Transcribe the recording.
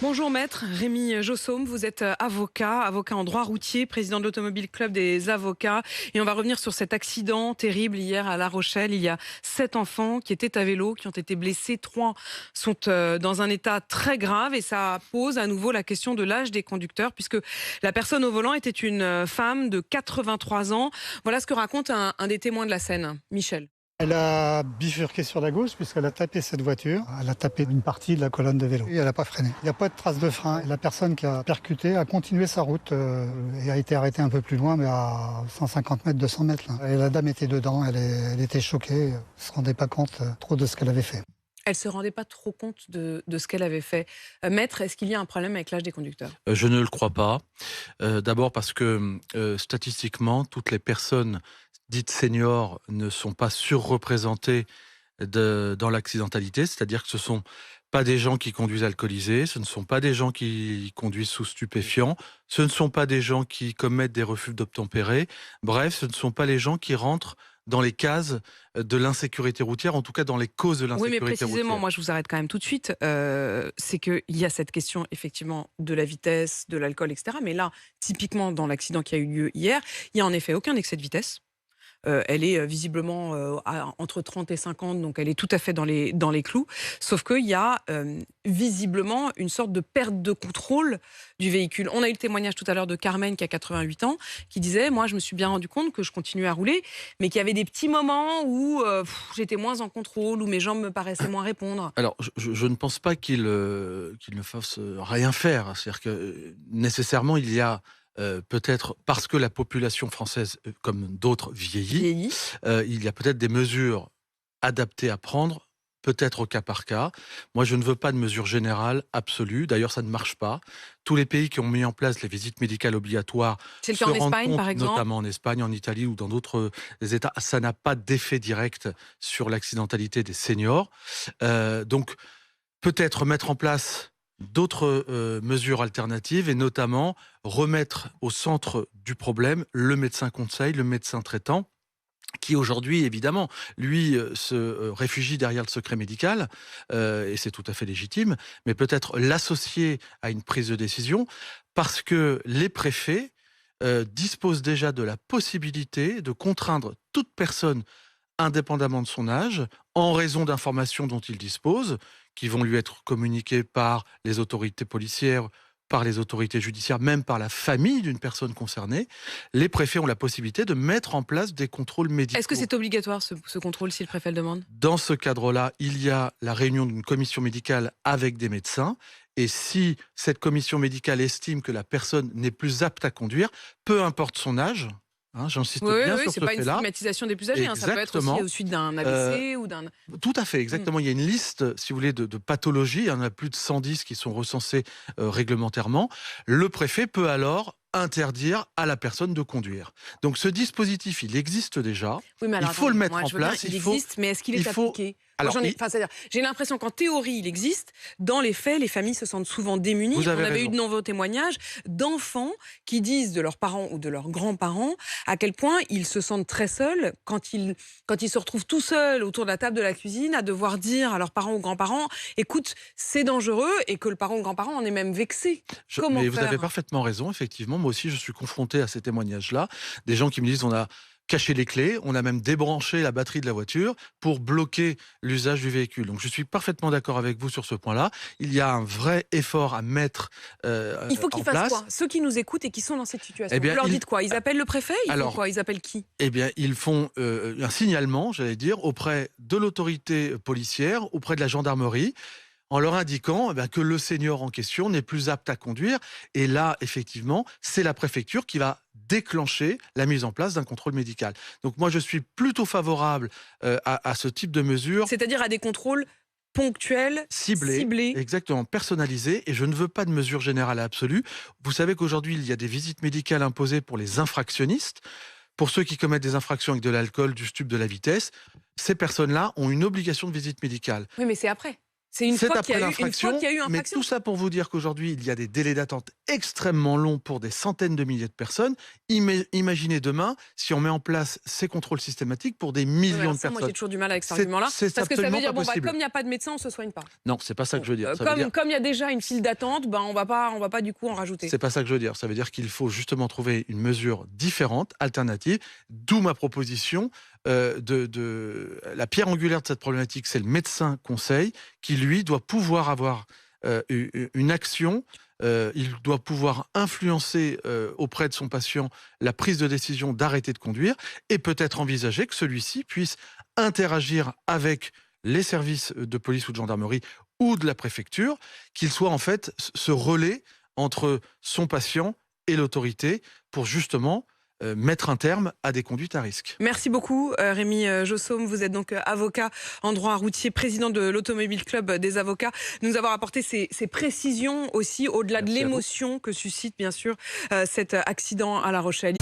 Bonjour maître, Rémi Jossaume, vous êtes avocat en droit routier, président de l'Automobile Club des avocats. Et on va revenir sur cet accident terrible hier à La Rochelle. Il y a 7 enfants qui étaient à vélo, qui ont été blessés. 3 sont dans un état très grave et ça pose à nouveau la question de l'âge des conducteurs puisque la personne au volant était une femme de 83 ans. Voilà ce que raconte un des témoins de la scène, Michel. Elle a bifurqué sur la gauche puisqu'elle a tapé cette voiture. Elle a tapé une partie de la colonne de vélo et elle n'a pas freiné. Il n'y a pas de trace de frein. La personne qui a percuté a continué sa route et a été arrêtée un peu plus loin, mais à 150 mètres, 200 mètres. Là. Et la dame était dedans, elle était choquée, elle ne se rendait pas compte trop de ce qu'elle avait fait. Elle ne se rendait pas trop compte de ce qu'elle avait fait. Maître, est-ce qu'il y a un problème avec l'âge des conducteurs ? Je ne le crois pas. D'abord parce que statistiquement, toutes les personnes dites seniors ne sont pas surreprésentées dans l'accidentalité, c'est-à-dire que ce ne sont pas des gens qui conduisent alcoolisés, ce ne sont pas des gens qui conduisent sous stupéfiants, ce ne sont pas des gens qui commettent des refus d'obtempérer, bref, ce ne sont pas les gens qui rentrent dans les cases de l'insécurité routière, en tout cas dans les causes de Oui, mais l'insécurité précisément, routière. moi je vous arrête quand même tout de suite. C'est qu'il y a cette question effectivement de la vitesse, de l'alcool, etc. Mais là, typiquement dans l'accident qui a eu lieu hier, il n'y a en effet aucun excès de vitesse. Elle est visiblement entre 30 et 50, donc elle est tout à fait dans les clous. Sauf qu'il y a visiblement une sorte de perte de contrôle du véhicule. On a eu le témoignage tout à l'heure de Carmen qui a 88 ans, qui disait « Moi, je me suis bien rendu compte que je continuais à rouler, mais qu'il y avait des petits moments où j'étais moins en contrôle, où mes jambes me paraissaient moins répondre. » Alors, je ne pense pas qu'il ne fasse rien faire. C'est-à-dire que nécessairement, il y a peut-être, parce que la population française, comme d'autres, vieillit, Vieilli. il y a peut-être des mesures adaptées à prendre, peut-être au cas par cas. Moi, je ne veux pas de mesures générales absolues. D'ailleurs, ça ne marche pas. Tous les pays qui ont mis en place les visites médicales obligatoires C'est le se cas en rendent Espagne, compte, par exemple. notamment en Espagne, en Italie ou dans d'autres États, ça n'a pas d'effet direct sur l'accidentalité des seniors. Donc, peut-être mettre en place d'autres mesures alternatives et notamment remettre au centre du problème le médecin conseil, le médecin traitant, qui aujourd'hui, évidemment, lui, se réfugie derrière le secret médical, et c'est tout à fait légitime, mais peut-être l'associer à une prise de décision, parce que les préfets disposent déjà de la possibilité de contraindre toute personne indépendamment de son âge, en raison d'informations dont il dispose, qui vont lui être communiquées par les autorités policières, par les autorités judiciaires, même par la famille d'une personne concernée. Les préfets ont la possibilité de mettre en place des contrôles médicaux. Est-ce que c'est obligatoire ce contrôle si le préfet le demande ? Dans ce cadre-là, il y a la réunion d'une commission médicale avec des médecins. Et si cette commission médicale estime que la personne n'est plus apte à conduire, peu importe son âge, j'insiste Oui, bien oui, sur c'est ce pas une fait-là. stigmatisation des plus âgés. Ça peut être aussi Exactement. au suite d'un AVC ou d'un... Tout à fait, exactement. Il y a une liste, si vous voulez, de pathologies. Il y en a plus de 110 qui sont recensées réglementairement. Le préfet peut alors interdire à la personne de conduire. Donc ce dispositif, il existe déjà. Oui, mais alors, Il faut le mettre moi, en je veux bien, place. il existe, mais est-ce qu'il est appliqué ? Moi, Alors, c'est-à-dire, j'ai l'impression qu'en théorie, il existe. Dans les faits, les familles se sentent souvent démunies. Vous avez On avait raison. eu de nombreux témoignages d'enfants qui disent de leurs parents ou de leurs grands-parents à quel point ils se sentent très seuls quand ils se retrouvent tout seuls autour de la table de la cuisine à devoir dire à leurs parents ou grands-parents « Écoute, c'est dangereux » et que le parent ou grand-parent en est même vexé. Comment Mais vous avez faire ? parfaitement raison, effectivement. Moi aussi, je suis confronté à ces témoignages-là. Des gens qui me disent on a caché les clés, on a même débranché la batterie de la voiture pour bloquer l'usage du véhicule. Donc je suis parfaitement d'accord avec vous sur ce point-là. Il y a un vrai effort à mettre Il faut en qu'ils fassent place. quoi ? Ceux qui nous écoutent et qui sont dans cette situation. Eh bien, Vous leur ils- dites quoi ? Ils appellent le préfet ? Ils font Alors, quoi ? Ils appellent qui ? Eh bien, ils font un signalement, j'allais dire, auprès de l'autorité policière, auprès de la gendarmerie, en leur indiquant que le senior en question n'est plus apte à conduire. Et là, effectivement, c'est la préfecture qui va déclencher la mise en place d'un contrôle médical. Donc moi, je suis plutôt favorable à ce type de mesures C'est-à-dire à des contrôles ponctuels, ciblés. exactement, personnalisées, et je ne veux pas de mesures générales et absolues. Vous savez qu'aujourd'hui, il y a des visites médicales imposées pour les infractionnistes. Pour ceux qui commettent des infractions avec de l'alcool, du stup, de la vitesse, ces personnes-là ont une obligation de visite médicale. Oui, mais c'est après. C'est une C'est fois qu'il après y a eu l'infraction, mais infraction. tout ça pour vous dire qu'aujourd'hui, il y a des délais d'attente extrêmement longs pour des centaines de milliers de personnes. Imaginez demain si on met en place ces contrôles systématiques pour des Ouais, millions alors de ça, moi, j'ai personnes. toujours du mal avec cet C'est argument-là. c'est Parce que ça veut absolument dire, pas bon, bah, possible. comme il n'y a pas de médecin, on ne se soigne pas. Non, c'est pas ça que je veux dire. Ça veut dire Comme il y a déjà une file d'attente, ben, on va pas du coup en rajouter. c'est pas ça que je veux dire. Ça veut dire qu'il faut justement trouver une mesure différente, alternative. D'où ma proposition la pierre angulaire de cette problématique, c'est le médecin conseil qui lui doit pouvoir avoir une action. Il doit pouvoir influencer auprès de son patient la prise de décision d'arrêter de conduire et peut-être envisager que celui-ci puisse interagir avec les services de police ou de gendarmerie ou de la préfecture, qu'il soit en fait ce relais entre son patient et l'autorité pour justement mettre un terme à des conduites à risque. Merci beaucoup, Rémi Jossaume. Vous êtes donc avocat en droit routier, président de l'Automobile Club des avocats. Nous avoir apporté ces précisions aussi, au-delà de Merci à vous. l'émotion que suscite bien sûr cet accident à La Rochelle.